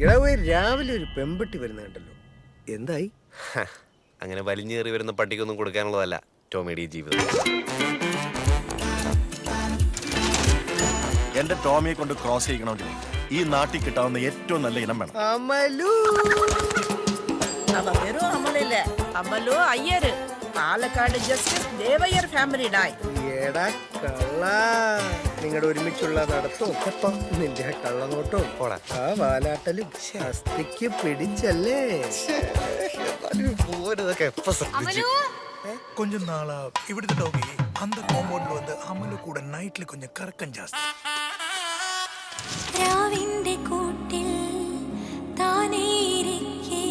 ഇളവേ രാവിലെ ഒരു പെമ്പട്ടി വരുന്ന കണ്ടല്ലോ, എന്തായി? അങ്ങനെ വലിഞ്ഞേറി വരുന്ന പട്ടിക്കൊന്നും കൊടുക്കാനുള്ളതല്ല ടോമിയുടെ ജീവിതം. എന്റെ ടോമിയെ കൊണ്ട് ക്രോസ് ചെയ്യണമെങ്കിൽ ഈ നാട്ടിൽ കിട്ടാവുന്ന ഏറ്റവും നല്ല ഇനം വേണം. അമലു അവ വെറും അമലില്ല, അമലു അയ്യര്, പാലക്കാട് ജസ്റ്റിസ് ദേവയ്യർ ഫാമിലി ഡായ്. എടാ കള്ള, നിങ്ങളുടെ ഒരുമിച്ചുള്ള നടത്തവും നിന്റെ കള്ളനോട്ടവും ആ വാലാട്ടലും ശസ്തിക്ക് പിടിച്ചല്ലേ? கொஞ்ச நாளா இவிடுத்த டோகி அந்த காம்பவுண்ட்ல வந்து அமலு கூட நைட்ல கொஞ்சம் கறக்கம் ஜாஸ்தி. രാവിന്റെ കൂട്ടിൽ താനേ ഇരിക്കെ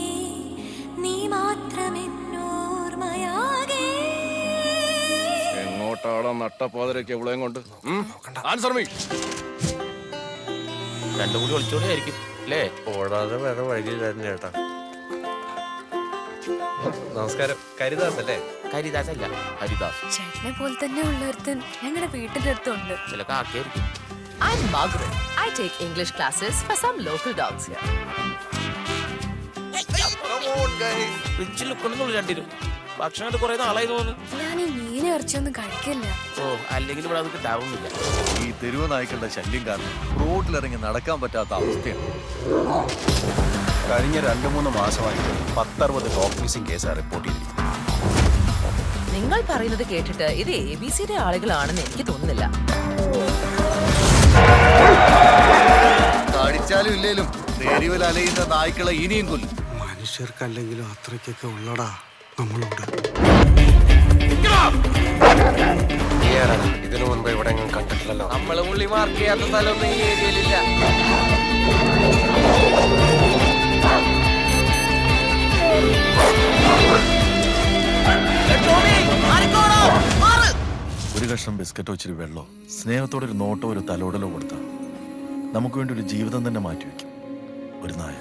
നീ മാത്രമെന്നോർമയാകെ. എങ്ങോട്ടാണോ നട്ടപ്പാതിരൊക്കെ എവിടെയും കൊണ്ട് ആൻസർ മീ. രണ്ടും കൂടി ഒളിച്ചോടെ ആയിരിക്കും അല്ലേ? ഓടാതെ വേറെ വഴി തന്നെ ചേട്ടാ. നമസ്കാരം. കരിദാസ് അല്ലേ? കരിദാസ് അല്ല, ഹരിദാസ്. ചേട്ടനെ പോലെ തന്നെ ഉള്ളൊരുത്തൻ ഞങ്ങളുടെ വീട്ടിന്റെ അടുത്തുണ്ട്. ചില കാക്കയായിരിക്കും. I'm Margaret. I take English classes for some local dogs here. രണ്ടിരും ഭക്ഷണം കുറെ നാളായി തോന്നുന്നു. ഞാൻ ഈ മീൻ ഇറച്ചിയൊന്നും കഴിക്കില്ല. ഓ, അല്ലെങ്കിൽ ഇവിടെ അത് കിട്ടാവുന്നില്ല. ഈ തെരുവ് നായ്ക്കളുടെ ശല്യം കാരണം റോഡിലിറങ്ങി നടക്കാൻ പറ്റാത്ത അവസ്ഥയാണ്. കഴിഞ്ഞ 2-3 മാസമായിട്ട് 10-60 ഡോഗ് മിസ്സിംഗ് കേസാണ് റിപ്പോർട്ട് ചെയ്തിരിക്കുന്നത്. നിങ്ങൾ പറയുന്നത് കേട്ടിട്ട് ഇത് ABCയുടെ ആളുകളാണെന്ന് എനിക്ക് തോന്നുന്നില്ല. അടിച്ചാലും ഇല്ലേലും തെരുവിൽ അലയുന്ന നായ്ക്കളെ ഇനിയും കൊല്ലും. മനുഷ്യർക്കല്ലെങ്കിലും അത്രയ്ക്കൊക്കെ ഉള്ളടാ നമ്മളോട്. ഇതിനു മുൻപ് ഇവിടെ കണ്ടിട്ടില്ലല്ലോ. നമ്മള് പുള്ളി മാർക്ക് ചെയ്യാത്ത സ്ഥലമൊന്നും ഈ ഏരിയയിലില്ല. ഒരു കഷ്ണം ബിസ്ക്കറ്റോ ഇച്ചിരി വെള്ളോ സ്നേഹത്തോടെ ഒരു നോട്ടോ ഒരു തലോടലോ കൊടുത്താൽ നമുക്ക് വേണ്ടി ഒരു ജീവിതം തന്നെ മാറ്റിവെക്കും ഒരു നായ.